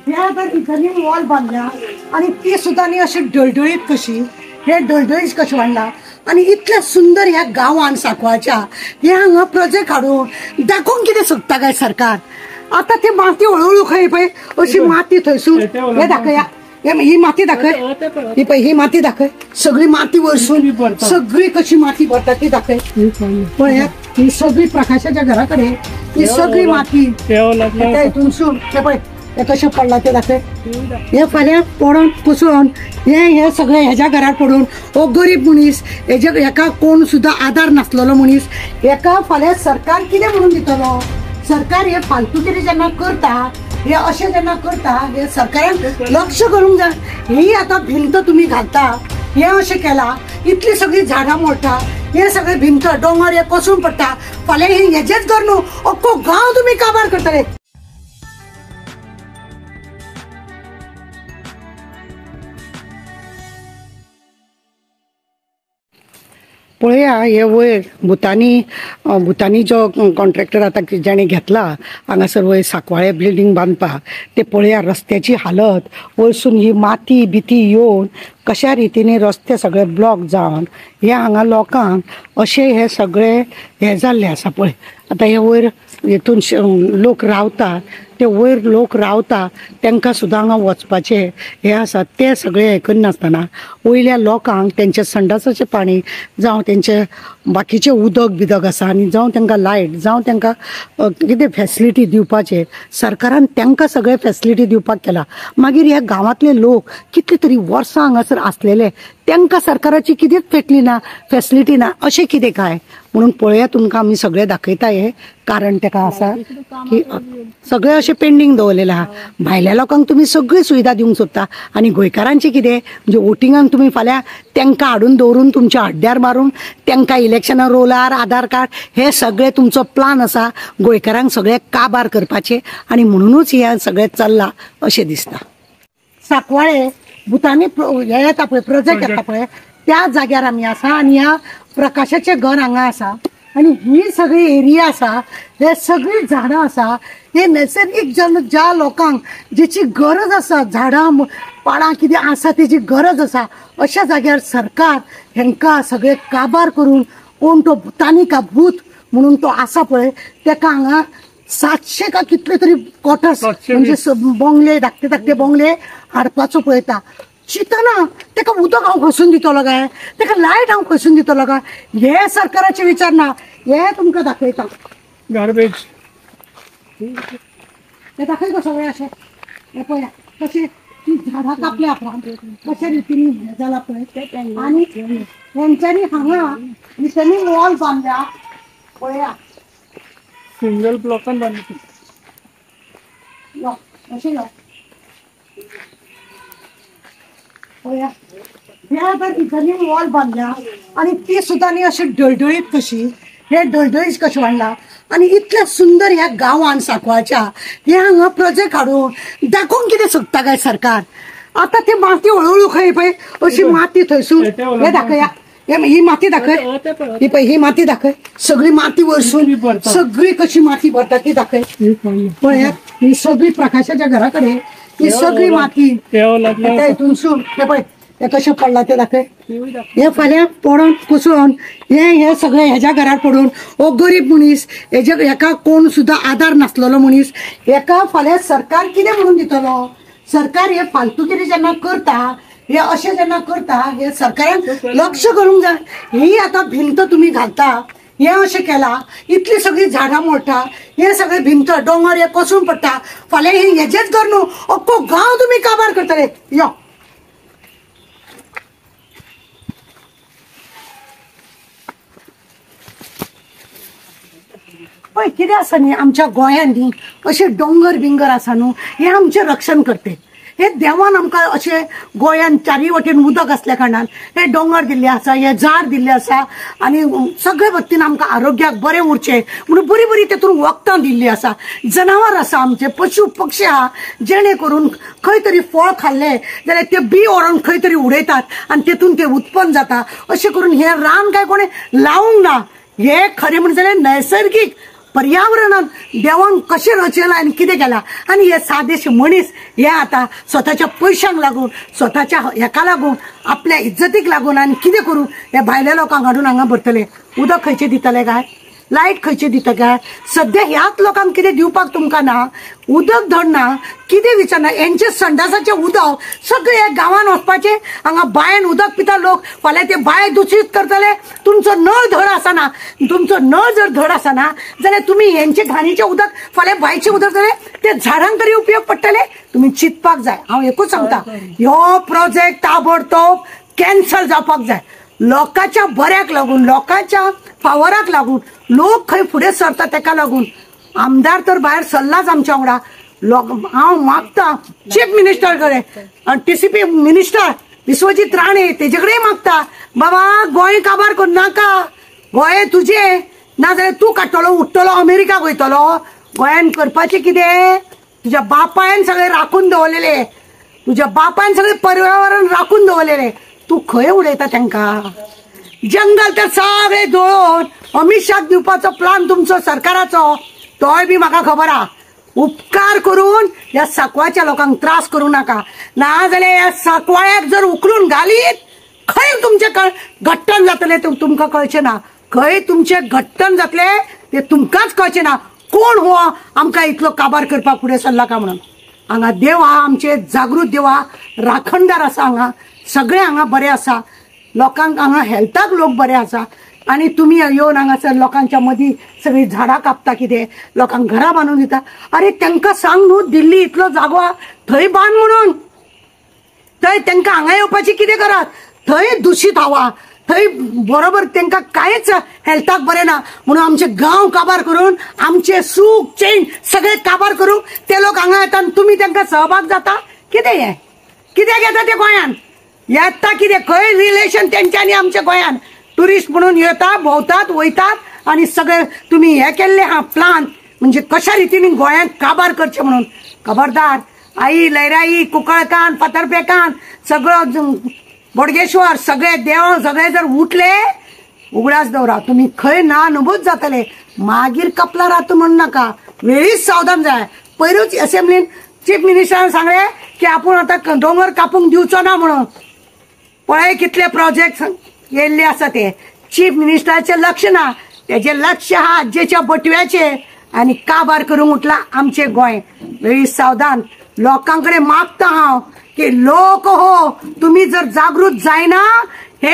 ह्या तर इथं वॉल बांधल्या आणि ती सुद्धा न्ही अशी ढळढळीत कशी, हे ढळढळीत कशी बांधला आणि इतल्या सुंदर ह्या गांवान सांकवाळच्या हे हांगा प्रोजेक्ट हाडून दाखोवंक कितें सोदता काय सरकार? आता ती माती हळूहळू खंय पळय अशी माती थंयसून हे दाखया, ही माती दाखय, ही पळय ही माती दाखय, सगळी माती वरसून सगळी कशी माती भरता ती दाखय पळय, ही सगळी प्रकाशाच्या घराकडे ही सगळी माती हितूनसून हे पळय हे कशें पडला ते दाखय, हे फाल्यां पडोन कुसळोन हे सगळे ह्याच्या घरात पडून हो गरीब मनीस हेका कोण सुद्धा आधार नासलेलो मनीस हेका फाल्यां सरकार कितें म्हणून दितलो? सरकार हे फालतूगिरी जेन्ना करता, हे अशें जेन्ना करता, हे सरकारान लक्ष करूंक जाय. ही आता भिंत तुम्ही घालता, हे अशें केला, इतली सगळी झाडां मोडटा, हे सगळे भिंत डोंगर हे कोसून पडटा, फाल्यां हे हेजेच घर न्हू अख्खो गांव तुम्ही काबार करतले. पळया हे वयर भुतानी जो कॉन्ट्रॅक्टर आता जेणे घेतला हांगासर वयर सांकवाळे बिल्डींग बांदपाक, ते पळया रस्त्याची हालत वयरसून ही माती बिती येवन कशा रितीने रस्ते सगळे ब्लॉक जावन हे हांगा लोकांक अशें हे सगळे हे जाल्ले आसा पळय. आता हे वयर हेतून लोक रावता, ते वयर लोक रावता तांकां सुद्दां हांगा वचपाचे हे आसा, ते सगळे हे करनासतना वयल्या लोकांक तेंचे संडासाचें पाणी जावं तेंचे बाकीचे उदक बिदक आसा आनी जावं तांकां लायट जावं तांकां कितें फॅसिलिटी दिवपाचे, सरकारान तांकां सगळे फॅसिलिटी दिवपाक केला. मागीर ह्या गांवांतले लोक कितले तरी वर्सां हांगासर आसलेले तांकां सरकाराची कितेंच पेटली ना, फॅसिलिटी ना, अशें कितें काय म्हणून पळया तुमकां आमी सगळे दाखयता. हे कारण ताका आसा की सगळे अशें पेंडींग दवरलेलें आहा. भायल्या लोकांक तुमी सगळी सुविधा दिवंक सोदता आनी गोंयकारांचें कितें म्हणजे वोटिंगाक तुमी फाल्यां तांकां हाडून दवरून तुमच्या हड्ड्यार मारून तांकां इलेक्शना रोलार आधार कार्ड हे सगळे तुमचो प्लान आसा गोंयकारांक सगळे काबार करपाचे आनी म्हणूनच हे सगळें चल्लां अशें दिसता. सांकवाळे भुतानी हे येता पळय प्रोजेक्ट येता पळय त्या जाग्यार आमी आसा आनी ह्या प्रकाशाचें घर हांगा आसा आनी ही सगळी एरिया आसा, हे सगळी झाडां आसा, हे नैसर्गिक ज्या लोकांक जेची गरज आसा, झाडां पाडां कितें आसा तेजी गरज आसा, अशा जाग्यार सरकार हेंकां सगळे काबार करून कोण तो भुतानी का भूत म्हणून तो आसा पळय ताका हांगा 700 का कितले तरी क्वॉटर्स म्हणजे बंगले धाकटे धाकटे बंगले हाडपाचो पळयता. चिंतना ताका उदक हांव खसून दितलो काय, ताका लायट हांव खसून दितलो काय, हे सरकाराचे विचार ना. हे तुमकां दाखयता गार्बेज हे दाखयता सगळे अशें हे पळया कशें ती झाडां कापल्या कशा रितीन हें जाला पळय आनी हेंच्यांनी हांगा भितरली वॉल बांदल्या पळया सिंगल ब्लॉकान बांदली अशें यो पळया ह्या तर इथली वॉल बांधल्या आणि ती सुद्धा न्ही अशी ढळढळीत कशी, हे ढळढळीत कशी बांधला आणि इतल्या सुंदर ह्या गांवान सांकवाळच्या हे हांगा प्रोजेक्ट हाडून दाखोवंक कितें सोदता काय सरकार? आता ती माती हळूहळू खंय पळय अशी माती थंयसून हे दाखया, ही माती दाखय, ही पळय ही माती दाखय, सगळी माती वरसून सगळी कशी माती भरता ती दाखय पळय, ही सगळी प्रकाशाच्या घराकडे ही सगळी माती हितूनसून हे पळय हे कशें पडला ते दाखय, हे फाल्यां पडोन कुसळोन हे सगळे ह्याच्या घरात पडून हो गरीब मनीस हेका कोण सुद्धा आधार नासलेलो मनीस हेका फाल्यां सरकार कितें म्हणून दितलो? सरकार हे फालतूगिरी जेन्ना करता, हे अशें जेन्ना करता, हे सरकारान लक्ष करूंक जाय. ही आता भिंत तुम्ही घालता, हे अशें केला, इतली सगळी झाडां मोडटा, हे सगळे भिंत डोंगर हे कोसून पडटा, फाल्यां हे हेजेच घर न्हू अख्खो गांव तुम्ही काबार करतले. यो पळय कितें आसा न्ही आमच्या गोंयांत न्ही अशे डोंगर बिंगर आसा न्हू, हे आमचें रक्षण करते. हे देवान आमकां अशें गोंयांत चारी वटेन उदक आसल्या कारणान हे डोंगर दिल्ले आसा, हे झाड दिल्ले आसा आनी सगळे वतीन आमकां आरोग्याक बरें उरचें म्हणून बरी बरी तेतून वखदां दिल्लीं आसा. जनावर आसा आमचे, पशु पक्षी आहा, जेणे करून खंय तरी फळ खाल्ले जाल्यार ते बी व्हरून खंय तरी उडयतात आनी तेतून ते उत्पन्न जाता. अशें करून हे रान काय कोणें लावूंक ना. हे खरें म्हणजे जाल्यार नैसर्गीक पर्यावरणात देवान कशें रचयलां आनी कितें केलां आनी हे सादेशे मनीस हे आतां स्वताच्या पयशांक लागून स्वताच्या हेका लागून आपल्या इज्जतीक लागून आनी कितें करून हे भायल्या लोकांक हाडून हांगा भरतले उदक खंयचें दितले काय लायट खंयचें दिता काय सद्या ह्याच लोकांक कितें दिवपाक तुमकां ना उदक धडना कितें विचारना हेंचे संडासाचें उदक सगळे गांवांत वचपाचें हांगा बांयन उदक पिता लोक फाल्यां ते बांय दुशीत करतले तुमचो नळ धड आसना तुमचो नळ जर धड आसना जाल्यार तुमी हेंचे घाणीचें उदक फाल्यां बांयचें उदक जालें ते झाडांक तरी उपयोग पडटले तुमी चिंतपाक जाय हांव एकूच सांगता ह्यो प्रोजेक्ट ताबडतोब कॅन्सल जावपाक जाय लोकांच्या बऱ्याक लागून लोकांच्या फावराक लागून लोक खंय फुडें सरता ताका लागून आमदार तर भायर सरलाच आमच्या वांगडा हांव मागता चीफ मिनिस्टर कडेन TCP मिनिस्टर विश्वजीत राणे तेजे कडेन मागता बाबा गोंय काबार करूं नाका गोंय तुजें नाजाल्यार तूं काडटलो उठतलो अमेरिकाक वयतलो गोंयान करपाचें कितें तुज्या बापायन सगळें राखून दवरलेले तुज्या बापायन सगळें पर्यावरण राखून दवरलेले तूं खंय उडयता तांकां जंगल तर सगळे जळोवन अमित शाह दिवपाचो प्लान तुमचो सरकाराचो तोय बी म्हाका खबर आहा उपकार करून ह्या सांकवाळच्या लोकांक त्रास करूं नाका नाजाल्यार ह्या सांकवाळ्याक जर उखलून घालीत खंय तुमचें घट्टण जातलें तें तुमकां कळचें ना खंय तुमचें घट्टण जातलें तें तुमकांच कळचें ना कोण हो आमकां इतलो काबार करपाक फुडें सरला काय म्हणून हांगा देव आहा आमचे जागृत देव आहा राखणदार आसा हांगा सगळे हांगा बरे आसा लोकांक हांगा हेल्थाक लोक बरे आसा आनी तुमी येवन हांगासर लोकांच्या मदीं सगळीं झाडां कापता कितें लोकांक घरां बांदून दिता अरे तांकां सांग न्हू दिल्ली इतलो जागो आहा थंय बांद म्हणून थंय तांकां हांगा येवपाची कितें करात थंय दुशीत हवा थंय बरोबर तांकां कांयच हेल्थाक बरें ना म्हणून आमचे गांव काबार करून आमचे सूख चैन सगळे काबार करून ते लोक हांगा येता आनी तुमी तांकां सहभाग जाता कितें हें कितें घेता ते गोंयान येता कितें खंय रिलेशन तेंच्यांनी आमच्या गोंयान टुरिस्ट म्हणून येतात भोंवतात वयतात आनी सगळे तुमी हे केल्ले हा प्लान म्हणजे कशा रितीन गोंयांत काबार करचें म्हणून खबरदार आई लयराई कुंकळकान फातर्पेकान सगळो बोडगेश्वर सगळे देव सगळे जर उठले उगडास दवरा तुमी खंय ना अनुभूत जातले मागीर कपला रात म्हणू नाका वेळीच सावधान जाय पयरूच असेंब्लीन चीफ मिनिस्टरान सांगले की आपूण आतां दोंगर कापूंक दिवचो ना म्हणून पळय कितले प्रोजेक्ट येयल्ले आसा ते चीफ मिनिस्टराचें लक्ष ना तेजें लक्ष आहा आज्जेच्या बटव्याचे आनी काबार करूंक उठला आमचें गोंय वेळीच सावधान लोकां कडेन मागता हांव की लोक हो तुम्ही जर जागृत जायना